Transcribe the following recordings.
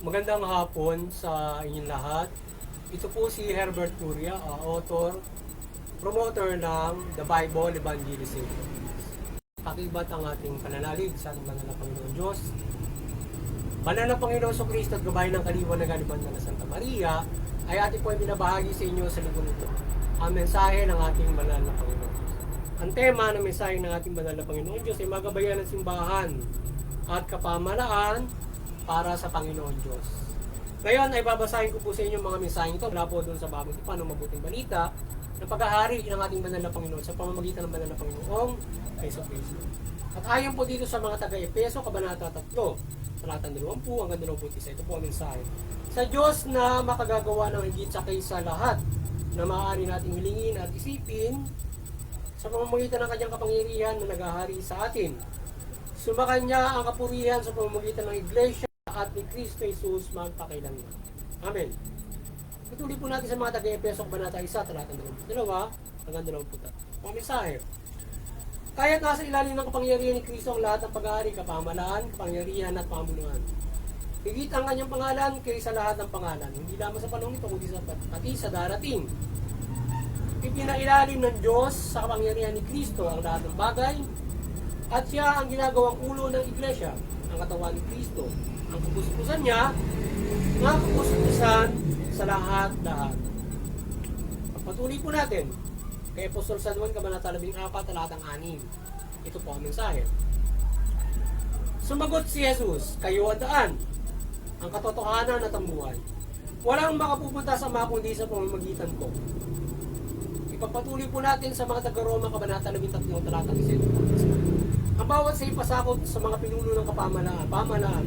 Magandang hapon sa inyong lahat. Ito po si Herbert Curia, author, promoter ng The Bible Evangelization. Pakibat ang ating pananalig sa ating banal na Panginoon Diyos. Banal na Panginoon Kristo at gabay ng kaliwanagan ni Banda na Santa Maria ay ating po ay binabahagi sa inyo sa linggo nito. Ang mensahe ng ating banal na Panginoon Diyos. Ang tema ng mensahe ng ating banal na Panginoon Diyos ay magabayan ng simbahan at kapamalaan para sa Panginoon Diyos. Ngayon ay babasahin ko po sa inyo mga mensaheng ito mula po doon sa Bagong Tipan ng Mabuting Balita ng paghahari ng ating banal na Panginoon sa pamamagitan ng banal na Panginoong Jesucristo. At ayon po dito sa mga taga-Efeso, Kabanata 3, talatang 20 hanggang 21. Ito po ang mensahe. Sa Diyos na makagagawa ng higit sa kaysa lahat na maaari nating hilingin at isipin sa pamamagitan ng kanyang kapangyarihan na naghahari sa atin. Sumakanya ang kapurihan sa pamamagitan ng Iglesia at ni Kristo Jesus magpakailanman. Amen. Patuloy po natin sa mga taga-Efeso, Kabanata 1, talatang 22 hanggang 23. Mga mensahe. Kaya't nasa ilalim ng kapangyarihan ni Kristo ang lahat ng pag-aari, kapamalaan, kapangyarihan at pamumunuan. Higit ang kanyang pangalan kaysa lahat ng pangalan, hindi lamang sa panahon ito, kundi pati sa darating. Ipinailalim ng Diyos sa kapangyarihan ni Kristo ang lahat ng bagay, at siya ang ginagawang ulo ng Iglesia, ang katawan ni Kristo. Ang kapuspusan niya, ang kapuspusan sa lahat-lahat. Pagpatuloy po natin, kay Apostol San Juan, Kabanata 14, talatang 6. Ito po ang mensahe. Sumagot si Jesus, kayo ang daan, ang katotohanan at ang buhay. Walang makapupunta sa mga kundi sa pamamagitan ko. Ipagpatuloy po natin sa mga taga-Roma, Kabanata 13, talatang 1. Ang bawat sa ipasakop sa mga pinuno ng pamalaan,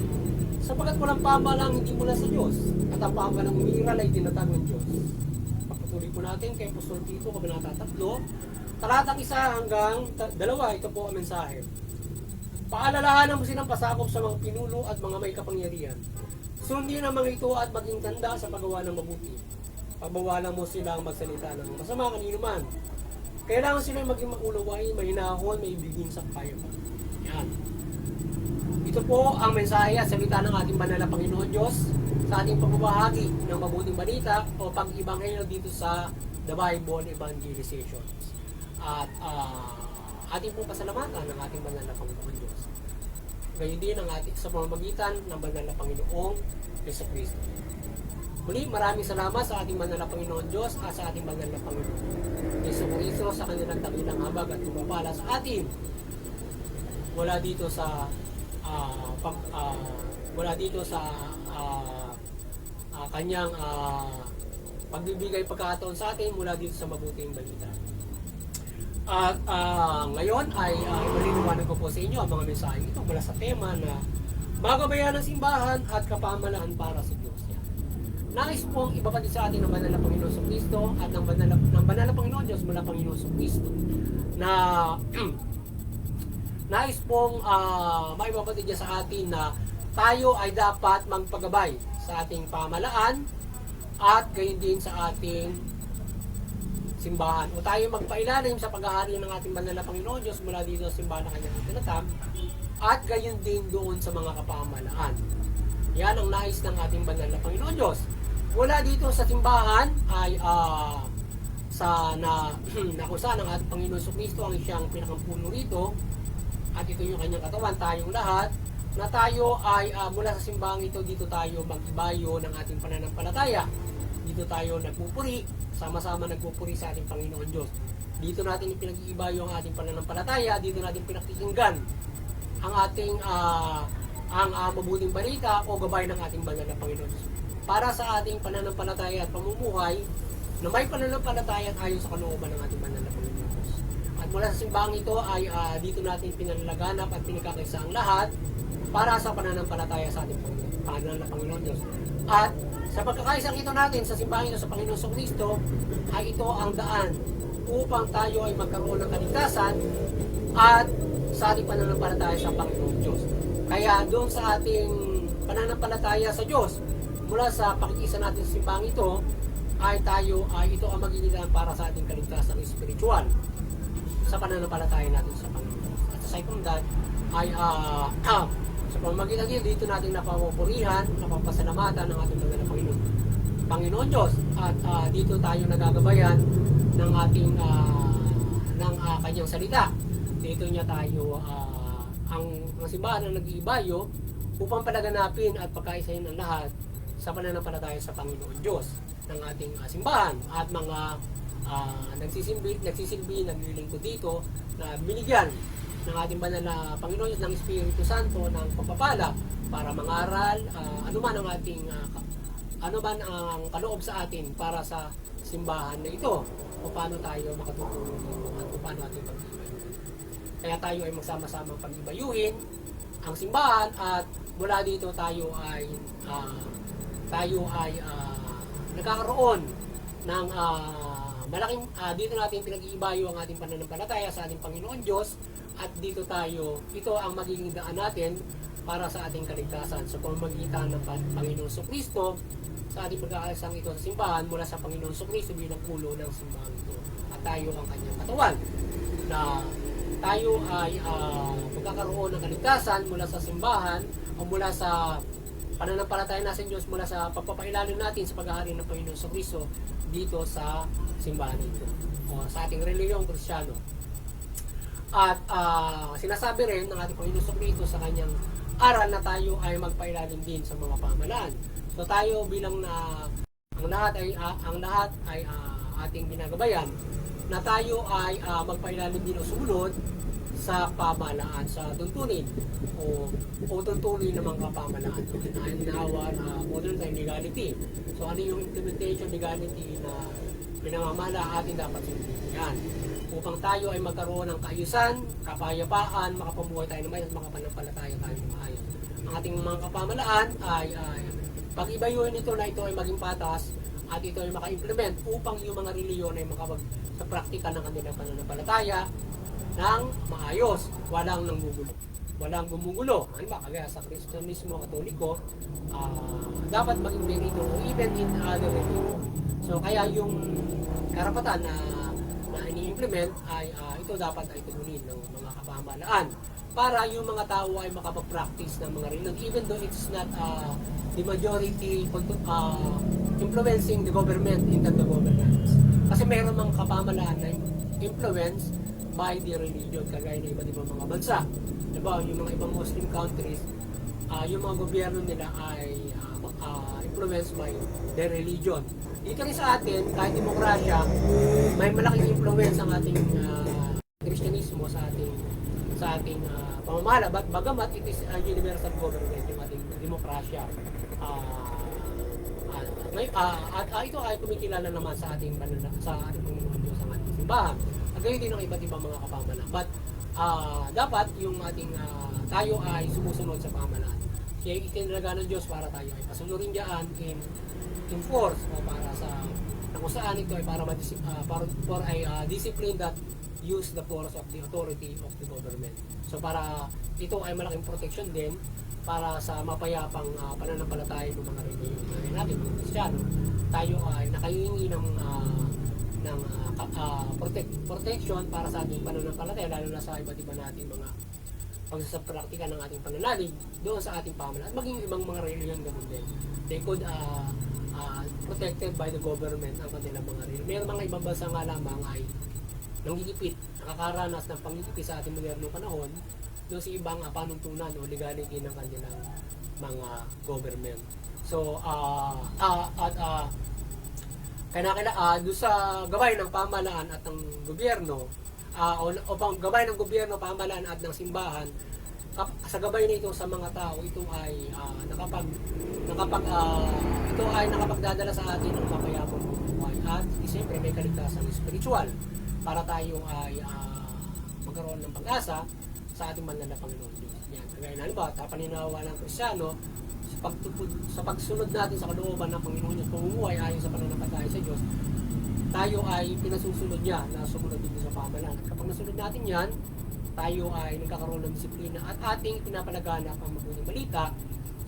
sapagkat walang pamalang hindi mula sa Diyos, at ang pamalang umiiral ay tinatag ng Diyos. Pagpatuloy po natin kay Apostol Tito, Kabanata 3, talatang 1 hanggang 2, ito po ang mensahe. Paalalahanan mo silang pasakop sa mga pinuno at mga may kapangyarihan. Sundin ang mga ito at maging tanda sa paggawa ng mabuti. Pagbawalan mo silang magsalita ng masama kanino man. Kailangan sila maging makulaway, mahinahon, may ibigin sa kapayapan. Yan. Ito po ang mensahe at salita ng ating banal na Panginoon Diyos sa ating pagbabahagi ng mabuting balita o pag-ibanghelyo dito sa The Bible Evangelization. At ating pong pasalamatan ng ating banal na Panginoon Diyos. Gayon din ang ating sa pamamagitan ng banal na Panginoong Jesucristo. Muli, maraming salamat sa ating banal na Panginoon Diyos at sa ating banal na Panginoon Jesucristo sa kanilang dakilang habag at pumapala sa atin wala dito sa kanyang pagbibigay pagkakataon sa atin mula dito sa mabuting balita. At ngayon ay maliliwanag ko po sa inyo ang mga mensahe ito mula sa tema na magabayan ng simbahan at kapamalaan para sa Diyos. Nais pong ipapatid sa atin ng banal na Panginoon sa Kristo at ng banal na Panginoon Diyos mula Panginoon sa Kristo na nais pong maipapatid niya sa atin na tayo ay dapat magpagabay sa ating pamalaan at gayon din sa ating simbahan o tayo magpailalim sa paghahari ng ating banal na Panginoon Diyos mula dito sa simbahan na kanyang itinatam at gayon din doon sa mga kapamalaan. Yan ang nais ng ating banal na Panginoon Diyos. Wala dito sa simbahan ay na kung saan ang ating Panginoon Kristo ang siyang pinakampuno rito at ito yung kanyang katawan, tayong lahat na tayo ay mula sa simbahan ito, dito tayo mag-ibayo ng ating pananampalataya. Dito tayo nagpupuri, sama-sama nagpupuri sa ating Panginoon Diyos. Dito natin ipinag-iibayo ang ating pananampalataya, dito natin pinakikinggan ang ating mabuting balita o gabay ng ating banal na Panginoon Diyos. Para sa ating pananampalataya at pamumuhay na may pananampalataya at ayon sa kalooban ng ating banal na Panginoon Diyos. At mula sa simbahang ito ay dito natin pinanalaganap at pinagkakaisa ang lahat para sa pananampalataya sa ating banal na Panginoon Diyos. At sa pagkakaisang ito natin sa simbahan ito sa Panginoon sa Kristo ay ito ang daan upang tayo ay magkaroon ng kaligtasan at sa ating pananampalataya sa Panginoon Diyos. Kaya doon sa ating pananampalataya sa Diyos, mula sa pakikisa natin sa simbahang ito, ay ito ang magiging para sa ating kaligtasan spiritual sa pananampalataya natin sa Panginoon. At aside from that, ay sa pamamagitan dito natin napapupurihan, napapasalamatan ng ating mga Panginoon Diyos. At dito tayo nagagabayan ng ating kanyang salita. Dito niya tayo ang simbahan na nag-iibayo upang palaganapin at pagkaisahin ang lahat sa pananampalataya sa Panginoon Diyos ng ating simbahan at mga nagsisilbi, naglilingkod dito na binigyan ng ating banal na Panginoon Diyos ng Espiritu Santo ng pagpapala para mangaral, ano man ang kaloob sa atin para sa simbahan na ito o paano tayo makatutulong dito at kung paano ating pag-ibayuhin. Kaya tayo ay magsama-samang pag-ibayuhin ang simbahan at mula dito tayo ay nagkakaroon ng malaking dito natin pinag-iibayo ang ating pananampalataya sa ating Panginoon Diyos at dito ito ang magiging daan natin para sa ating kaligtasan sa pamamagitan ng Panginoon Kristo sa ating pagkakasang ito sa simbahan mula sa Panginoon Kristo bilang ulo ng simbahan ito at tayo ang kanyang katawan na tayo ay magkakaroon ng kaligtasan mula sa simbahan o mula sa pananampalataya natin Diyos mula sa pagpapailalim natin sa paghahari ng Panginoon Kristo dito sa simbahan ito o sa ating reliyong Kristiyano. At sinasabi rin ng ating Panginoon Kristo sa kanyang aral na tayo ay magpailalim din sa mga pamahalaan. So tayo bilang ang lahat ay ating ginagabayan na tayo ay magpailalim din o sumunod sa pamahalaan, sa tuntunin o tuntunin ng mga pamahalaan. Inaawar modern time legality. So ano yung implementation legality na pinamamahala atin dapat sundin upang tayo ay magkaroon ng kaayusan, kapayapaan, makapamuhay tayo ng maayos at makapanampalataya tayo ng maayos. Ang ating mga kapamahalaan ay pag-ibayuhin ito na ito ay maging patas at ito ay maka-implement upang yung mga reliyon ay makapag sa praktika ng kanilang pananampalataya ng maayos, walang nanggugulo. Walang gumugulo. Ano ba? Kagaya sa Kristyanismo, Katoliko, dapat maging ganito even in other religion. So kaya yung karapatan na ini-implement ay ito dapat ay tugunin ng mga kapamahalaan para yung mga tao ay makapag-practice ng mga religion even though it's not the majority influencing the government in the governance. Kasi mayroon mga kapamahalaan na influence by the religion kagaya ng iba't ibang mga bansa. Diba, yung mga ibang Muslim countries, yung mga gobyerno nila ay influenced by their religion. Dito rin sa atin, kahit demokrasya, may malaking influence ang ating Kristyanismo sa ating pamamahala. Bagamat it is a universal government, yung ating demokrasya. Ito ay kumikilala naman sa ating Panginoon Diyos ang ating simbahan. Gayon din ang iba't ibang mga kapamahalaan. But dapat yung ating tayo ay sumusunod sa pamahalaan. Kaya itinalaga ng Diyos para tayo ay pasunurin diyan in force o para sa kung saan ito ay for a discipline that use the force of the authority of the government. So para ito ay malaking protection din para sa mapayapang pananampalataya ng mga reliyon natin mga Kristiyano. Tayo ay nakahingi ng protection para sa ating pananampalataya lalo na sa iba't iba natin mga pagsasapraktika ng ating pananalig doon sa ating pamahalaan at maging ibang mga reliyon ganun din. They could protected by the government ang kanilang mga reliyon. Mayroon mga ibang bansa nga lamang ay nanggigipit, nakakaranas ng panggigipit sa ating modernong panahon doon sa ibang panuntunan o legality ng kanilang mga government. So, doon sa gabay ng pamahalaan at ng gobyerno o gabay ng gobyerno, pamahalaan at ng simbahan, sa gabay na ito sa mga tao, ito ay nakapagdadala sa atin ng mapayapang buhay at siyempre may kaligtasan spiritual para tayo ay magkaroon ng pag-asa sa ating banal na Panginoon Diyos. Yan, kagaya na ba, paniniwala ng Kristiyano sa pagsunod natin sa kalooban ng Panginoon Diyos, pamumuhay ayon sa pananampalataya sa Diyos, tayo ay pinasusunod niya na sumunod dito sa pamahalaan. Kapag nasunod natin yan, tayo ay nagkakaroon ng disiplina at ating pinapalaganap ang mabuting balita,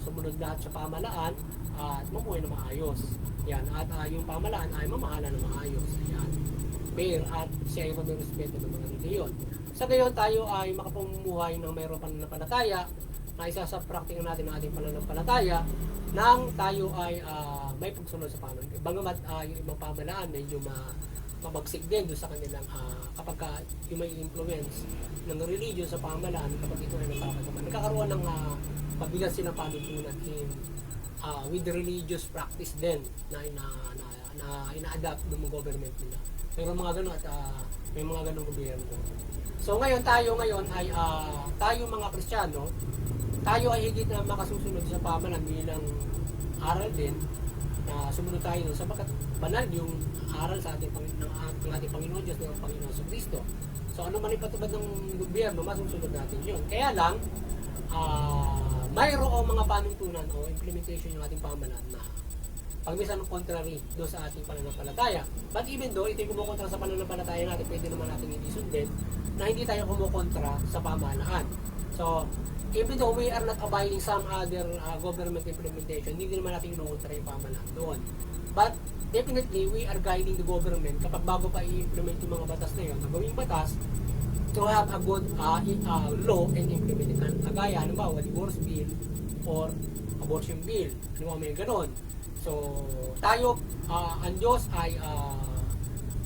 sumunod lahat sa pamahalaan at mamuhay na maayos. Yan, at yung pamahalaan ay mamahala na maayos. Yan, fair at siya ay respeto ng mga reliyon. Sa gayon tayo ay makapamumuhay ng mayroong pananampalataya na isa sa praktika natin ng ating pananampalataya nang tayo ay may pagsunod sa pamahalaan. Bagamat yung ibang pamahalaan medyo mabagsik din doon sa kanilang kapag yung may influence ng religion sa pamahalaan kapag ito ay nagpapatupad. Nagkakaroon ng pabigat silang panuntunan with the religious practice din na ina-adapt ng government nila. Pero mga ganun at may mga ganung gobyerno. So ngayon ay tayo mga Kristiyano, tayo ay higit na makasusunod sa pamahalaan bilang aral din na sumunod tayo doon sapagkat banal yung aral sa ating ng ating Panginoon Diyos ng Panginoon sa Kristo. So ano man ipatubad ng gobyerno, masusunod natin yun. Kaya lang, mayroong mga panuntunan o implementation yung ating pamahalaan na pag minsan contrary doon sa ating pananampalataya. But even though ito yung kumukontra sa pananampalataya natin, pwede naman natin hindi sundin na hindi tayo kumukontra sa pamahalaan. So, even though we are not abiding some other government implementation, hindi naman natin inukontra yung pamahalaan doon. But definitely, we are guiding the government kapag bago pa i-implement yung mga batas na yun, na gawing batas, to have a good law and implement it. Kagaya, halimbawa, divorce bill or abortion bill. Halimbawa, may ganon. So, tayo, ang Diyos ay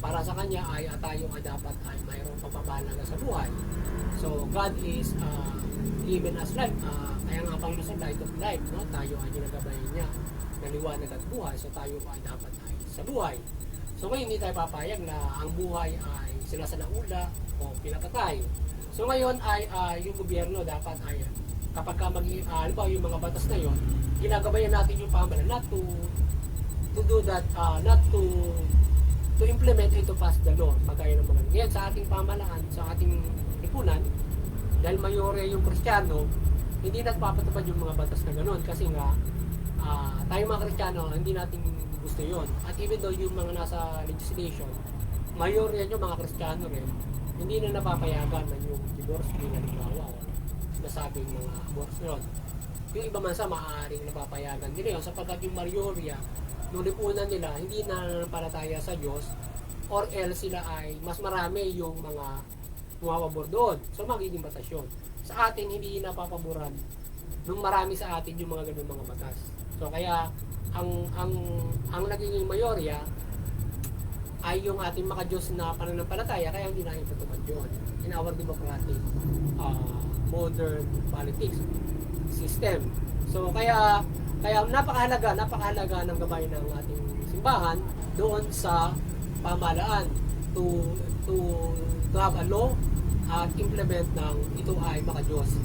para sa Kanya ay tayo dapat ay mayroong pagpapahalaga sa buhay. So, God is given us life. Kaya nga Panginoon sa light of life, no? Tayo ay ginagabayan niya na liwanag at buhay. So, tayo ay dapat ay sa buhay. So, ngayon hindi tayo papayag na ang buhay ay sinasalaula o pinapatay. So, ngayon ay yung gobyerno dapat ay kapag halimbawa yung mga batas na yon, ginagabayan natin yung pamahalaan not to do that, not to implement and to pass the law. Pagkaya ng mga ngayon sa ating pamahalaan, sa ating lipunan, dahil mayorya yung Kristiyano, hindi nagpapatupad yung mga batas na gano'n kasi nga tayo mga Kristiyano, hindi natin gusto yon. At even though yung mga nasa legislation, mayorya yung mga Kristiyano rin, hindi na napapayagan na yung divorce bill na halimbawa o nasabing mga abortion. Yung iba man sa maaaring napapayagan nila yun sapagkat yung mayorya nung lipunan nila hindi na nananampalataya sa Diyos or else sila ay mas marami yung mga umawabor doon. So magiging batas yun. Sa atin hindi napapaboran nung marami sa atin yung mga ganun mga batas. So kaya ang nagiging mayorya ay yung ating mga Diyos na pananampalataya kaya hindi na ipatupad yun in our democratic modern politics system. So kaya napakahalaga ng gabay ng ating simbahan doon sa pamahalaan to have a law at implement ng ito ay baka Diyos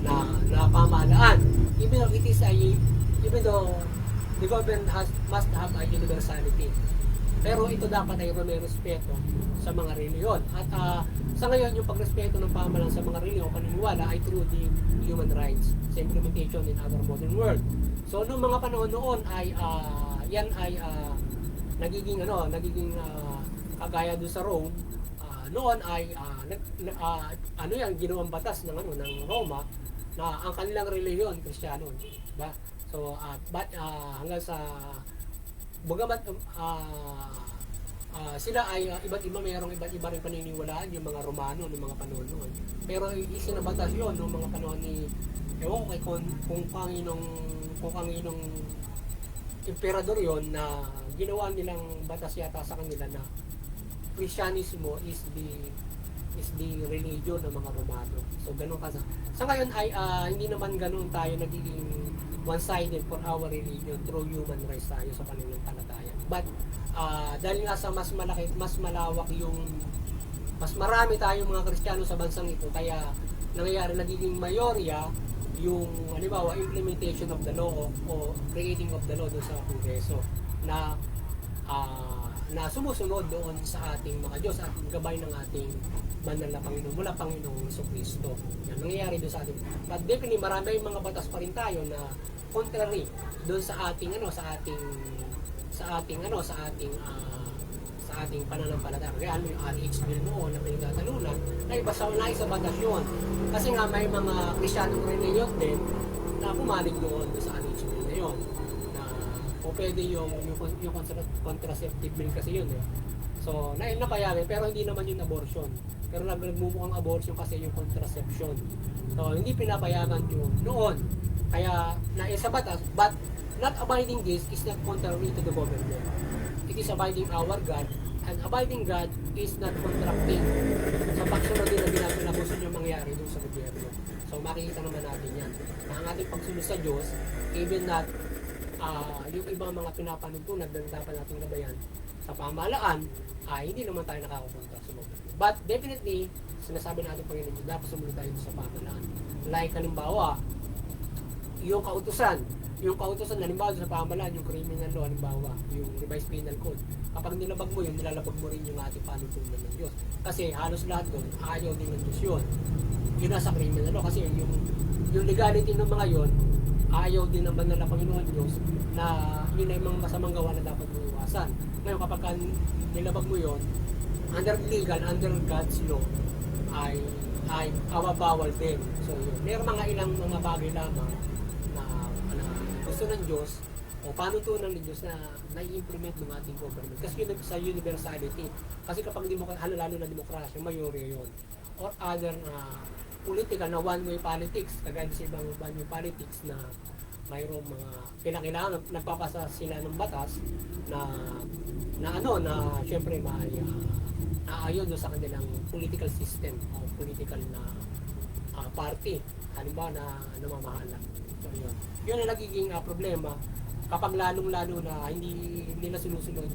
na pamahalaan. Even though the government must have a universality. Pero ito dapat ay may respeto sa mga reliyon. At sa ngayon, yung pagrespeto ng pamahalaan sa mga reliyon o paniniwala ay through the human rights sa implementation in our modern world. So, noong mga panahon noon ay yan ay nagiging kagaya doon sa Rome. Noon ay ginawang batas ng Roma na ang kanilang reliyon Kristiyano, diba? So, hanggang sa bagamat sila ay iba't iba rin paniniwalaan yung mga Romano ng mga panahon noon. Pero isinabatas yun ng mga panahon ni ewan ko kung kanginong emperador yon na ginawa nilang batas yata sa kanila na Kristyanismo is the religion ng mga Romano. So ganun kasi. Sa ngayon ay hindi naman ganun tayo nagiging one-sided for our religion through human rights tayo sa pananampalataya. But dahil nga sa mas malawak mas marami tayong mga Kristiyano sa bansang ito, kaya nangyayari nagiging mayorya yung halimbawa implementation of the law o creating of the law doon sa Kongreso na sumusunod doon sa ating mga Diyos at gabay ng ating banal na Panginoon mula Panginoong Jesucristo. Yan nangyayari doon sa ating. But definitely marami mga batas pa rin tayo na contrary doon sa ating pananampalataya. Kaya yung RH bill noon na pinagtatalunan na isa batas yun. Kasi nga may mga Krisyanong reliyon din na pumalig doon sa RH bill na yun. O pwede yung contraceptive bill kasi yun eh. So, napayagan pero hindi naman yung abortion. pero nagmumukhang abortion kasi yung contraception. So, hindi pinapayagan yun noon. Kaya, sa batas, but not abiding this is not contrary to the government. It is abiding our God, and abiding God is not contracting sa pagsunod din na ginagawa na gusto nyo mangyari dun sa gobyerno. So, makikita naman natin yan. Na ang ating pagsunod sa Diyos, even not yung ibang mga pinapanuntunan na dapat nating gabayan sa pamahalaan, hindi naman tayo nakakapunta sa gobyerno. But definitely, sinasabi natin Panginoon, dapat sumunod tayo sa pamahalaan. Like halimbawa, yung kautusan halimbawa sa pamahalaan, yung criminal law, halimbawa, yung revised penal code. Kapag nilabag mo yun, nilalabag mo rin yung ating panuntunan ng Diyos. Kasi halos lahat doon, ayaw din ng Diyos yun. Yun nasa criminal law. Kasi yung legality ng mga yun, ayaw din ng banal na Panginoon Diyos na yun ay mga masamang gawa na dapat mong iwasan. Ngayon, kapag nilabag mo yun, under legal, under God's law, ay awabawal din. So yun. Mayroong mga ilang mga bagay lamang na gusto ng Diyos o panutunan ng Diyos na nai-implement ng ating government. Kasi yun sa universality. Kasi kapag lalo na demokrasya, mayorya yun. Or other political na one-way politics, kagaya sa ibang one-way politics na mayroong mga kinakailangan, nagpapasa sila ng batas na syempre naayon sa kanilang political system o political na party, halimbawa na namamahala. So yun ang nagiging problema kapag lalong-lalo na hindi nila sinusunod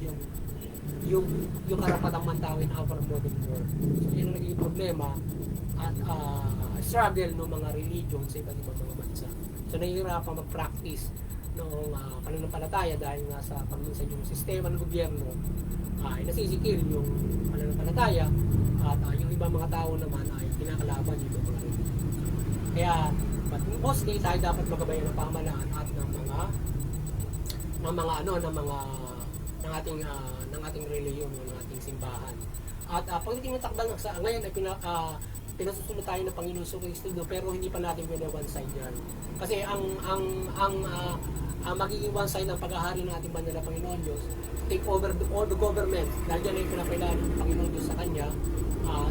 yung karapatang mantao in our modern world. So yun ang nagiging problema at struggle ng mga religion sa iba't ibang mga bansa. So nahihirapan mag-practice noong pananampalataya dahil nga sa pagminsan yung sistema ng gobyerno nasisikil yung pananampalataya at yung ibang mga tao naman ay kinakalaban yung mga religion. Kaya but mostly tayo dapat magabayan ng pamahalaan at ng ating reliyon, ng ating simbahan. At pagdating ng takdang sa ngayon ay pinasusunod tayo ng Panginoon sa Kristo pero hindi pa natin pwede one side yan. Kasi ang magiging one side ng paghahari ng ating banal na Panginoon Diyos, take over all the government dahil yan ay pinapailan ng Panginoon Diyos sa Kanya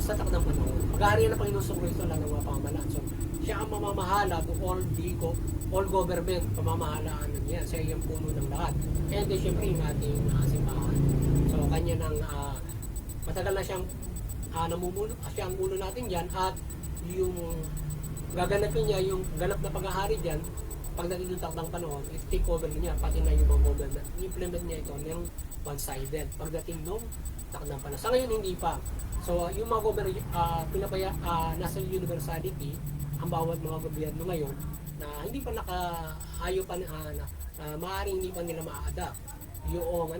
sa takdang panahon. Paghahari ng Panginoon sa Kristo lang ng mga pamahalaan. So, siya ang mamamahala to all government, pamamahalaan niya. Siya yung puno ng lahat. And then, syempre, yung ating simbahan. So, kanya nang matagal na siyang namumuno, siya ang ulo natin dyan at yung gaganapin niya, yung ganap na paghahari dyan, pagdating yung takdang panahon, take over niya, pati na yung mga government. I-implement niya ito ng one-sided pagdating nung takdang panahon. Sa ngayon, hindi pa. So, yung mga government, nasa universality, ang bawat mga gobyerno ngayon, na hindi pa nakaayo pa maaaring hindi pa nila ma-adapt yung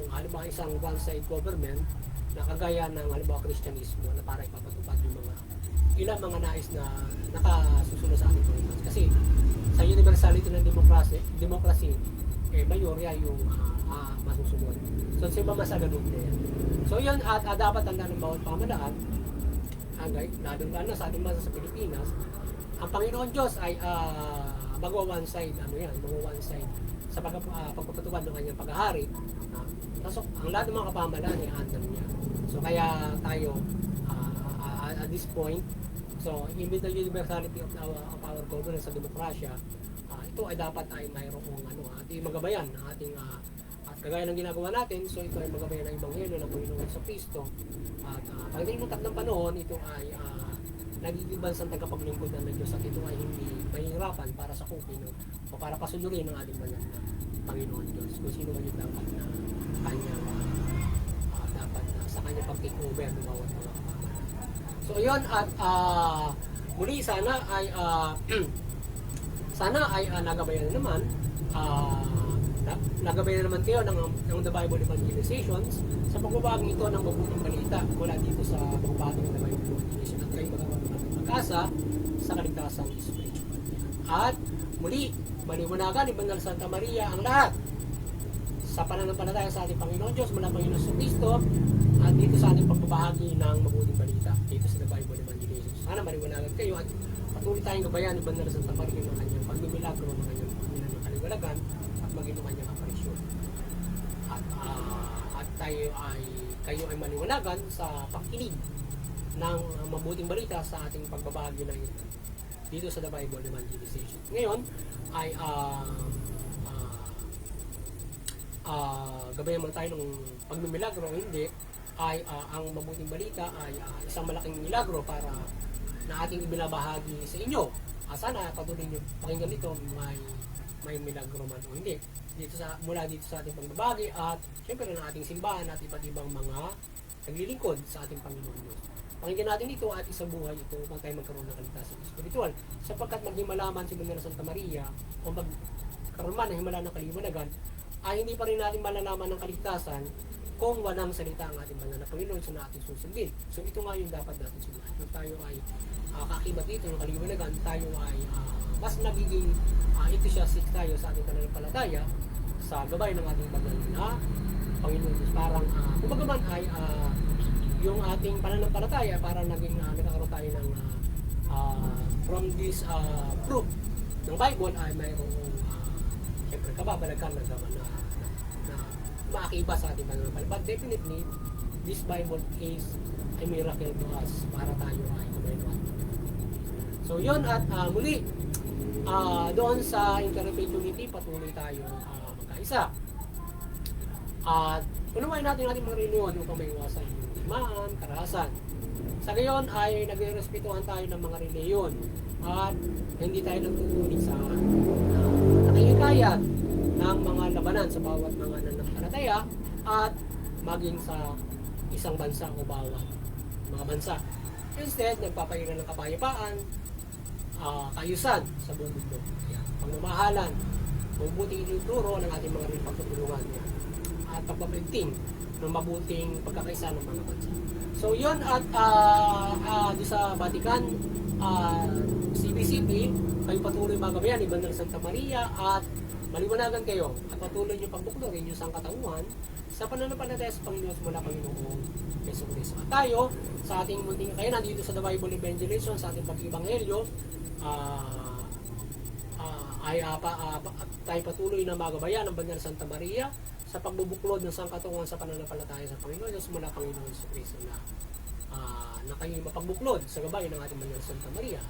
halimbawa isang one-side government na kagaya ng halimbawa Kristyanismo na para ipapatupad yung ilang mga nais na nakasusunod sa ating Panginoon. Kasi sa universality ng democracy mayorya yung masusunod. So sa iba masaganod na yan. So yun at dapat tanda ng bawat pamahalaan lalo sa ating bansa sa Pilipinas, ang Panginoon Diyos ay magwa-one side sa pagpapatupad ng kanyang paghahari. So, ang lahat ng mga kapamahalaan ay handle niya. So kaya tayo at this point, so even the universality of our governance sa demokrasya, ito ay dapat ay mayroong ating magabayan ng ating at kagaya ng ginagawa natin, so ito ay magabayan ng Ebanghelyo ng Panginoon sa Kristo. At pagdating ng takdang panahon, ito ay nagiging bansang tagapaglingkuran ng Diyos at ito ay hindi mahihirapan para sa kupin o para pasunurin ng ating banal na Panginoon Diyos. Kung sino man yung dapat na kanya dapat na sa kanya pag-take over ng bawat mga kapamahalaan. So yun at muli sana ay nagabayan naman nagabayan naman kayo ng The Bible Evangelizations sa pagbabahagi ito ng mabuting balita mula dito sa pagbabahagi ng The Bible Evangelization at kayo mag-asa sa kaligtasang spiritual. At muli, maliwanagan ni Banal Santa Maria ang lahat sa pananampalataya sa ating Panginoon Diyos mula Panginoon sa Kristo at dito sa ating pagbabahagi ng mabuting balita dito sa The Bible Evangelization. Sana maliwanagan kayo at patuloy tayong gabayan ni Banal Santa Maria ng kanyang pagmimilagro ng kanyang kaliwalagan at maging ng kanyang aparisyon. At kayo ay maliwanagan sa pakikinig ng mabuting balita sa ating pagbabahagi ng ito dito sa The Bible Evangelization. Ngayon ay gabayan man tayo ng pagmimilagro o hindi, ay ang mabuting balita ay isang malaking milagro para na ating ibinabahagi sa inyo. Sana patuloy nyo pakinggan ito, may milagro man o hindi. Mula dito sa ating pagbabahagi at syempre ng ating simbahan at iba't ibang mga naglilingkod sa ating Panginoon Diyos. Pakinggan natin ito at isang buhay ito upang tayo magkaroon ng kaligtasan spiritual. Sapagkat maghimalaman si Bendera Santa Maria o magkaroon man ng himala ng kaliwanagan, ay hindi pa rin natin malalaman ng kaligtasan kung walang salita ang ating banal na Panginoon sa natin susundin. So ito nga yung dapat natin sundan. Kung tayo ay kakibat dito ng kaliwanagan, tayo ay mas nagiging enthusiastic tayo sa ating pananampalataya sa gabay ng ating banal na Panginoon. Parang kumbaga man ay yung ating pananampalataya para naging nagkakaroon tayo ng from this proof ng Bible ay mayroong siyempre kababalaghan na gaman na maakiba sa ating pananampalataya. But definitely, this Bible is a miracle to us para tayo ay kumainwan. So yun at muli, doon sa Interfaith Unity, patuloy tayo magkaisa. At unawain natin ating mga reunion upang may iwasan yung timaan, karahasan. Sa gayon ay nagrespetuhan tayo ng mga reliyon at hindi tayo nagtutuloy sa nakikikayat ng mga labanan sa bawat mga nananampalataya at maging sa isang bansa o bawat mga bansa. Instead, nagpapahirap ng kapayapaan, kaayusan sa buong mundo. Pagmamahalan, mabuting ituturo ng ating mga pagtutulungan at pagpaprinting ng mabuting pagkakaisa ng mga bansa. So yun at di sa Vatican CBCP, kayo patuloy magabayan ni Bendera Santa Maria at maliwanagan kayo at patuloy nyo pagbuklorin yung sangkatauhan sa pananampalataya sa Panginoon mula Panginoong Yesu Cristo. At tayo sa ating munting kakayanan dito sa The Bible Evangelization, sa ating pag-ibanghelyo, tayo patuloy na magabayan ng Bendera Santa Maria sa pagbubuklod ng sangkatauhan sa pananampalataya sa Panginoon Yesu mula Panginoong Yesu Cristo na kayo mapagbuklod sa gabay ng ating Bendera Santa Maria.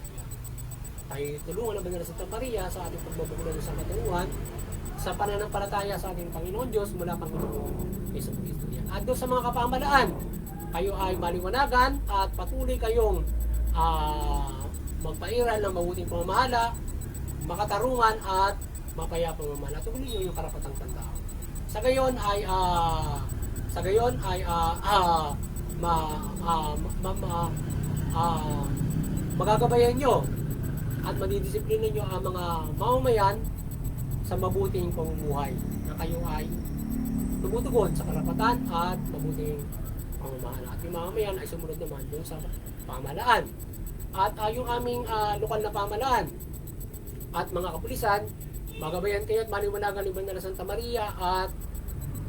Tayo tulungan ng Bendera Santa Maria sa ating pagbubuklod ng sangkatauhan sa pananampalataya sa ating Panginoon Diyos mula Panginoong Yesu Cristo. At doon sa mga kapamalaan, kayo ay maliwanagan at patuloy kayong magpairal ng mabuting pamamahala, makatarungan at mapayapang pamamahala. Tuloy niyo yung karapatang tandaan. Sa gayon ay magagabayan nyo at madidisiplina nyo ang mga mamamayan sa mabuting pamumuhay na kayo ay tumutugon sa karapatan at mabuting pamamahala. At yung mamamayan ay sumunod naman doon sa pamahalaan. At yung aming lokal na pamahalaan at mga kapulisan, magabayan kayo at maliwanagan ni Bendera Santa Maria at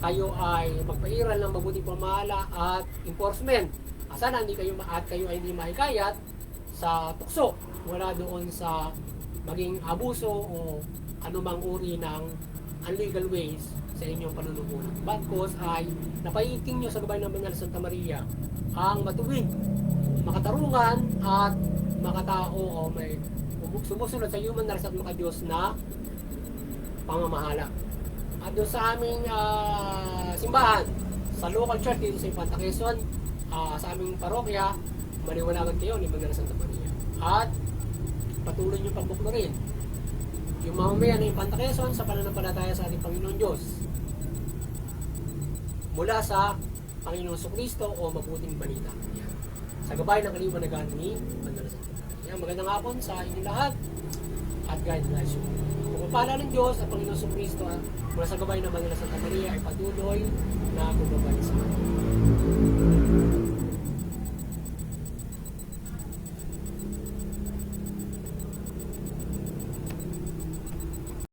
kayo ay magpairal ng mabuting pamamahala at enforcement. Sana hindi kayo kayo ay hindi mahikayat sa tukso, wala doon sa maging abuso o anumang uri ng unlegal ways sa inyong panunungkulan. Bagkos ay napaiting nyo sa gabay ng Bendera Santa Maria ang matuwid, makatarungan at makatao o may sumusunod sa human rights at makadiyos na pamamahala. At doon sa aming simbahan, sa local church dito sa Infanta Quezon, sa aming parokya, maliwanagan kayo ni Bendera Santa Maria. At patuloy nyo pagbuklorin yung mamamayan ng Infanta Quezon sa pananampalataya sa ating Panginoon Diyos mula sa Panginoong Jesucristo o mabuting balita. Yan. Sa gabay ng kaliwanagan ni Bendera Santa Maria. Magandang hapon sa inyo lahat at God bless you. Kung pala ng Diyos at Panginoong Jesucristo mula sa gabay ng Bendera Santa Maria ay patuloy na bumabalik sa atin.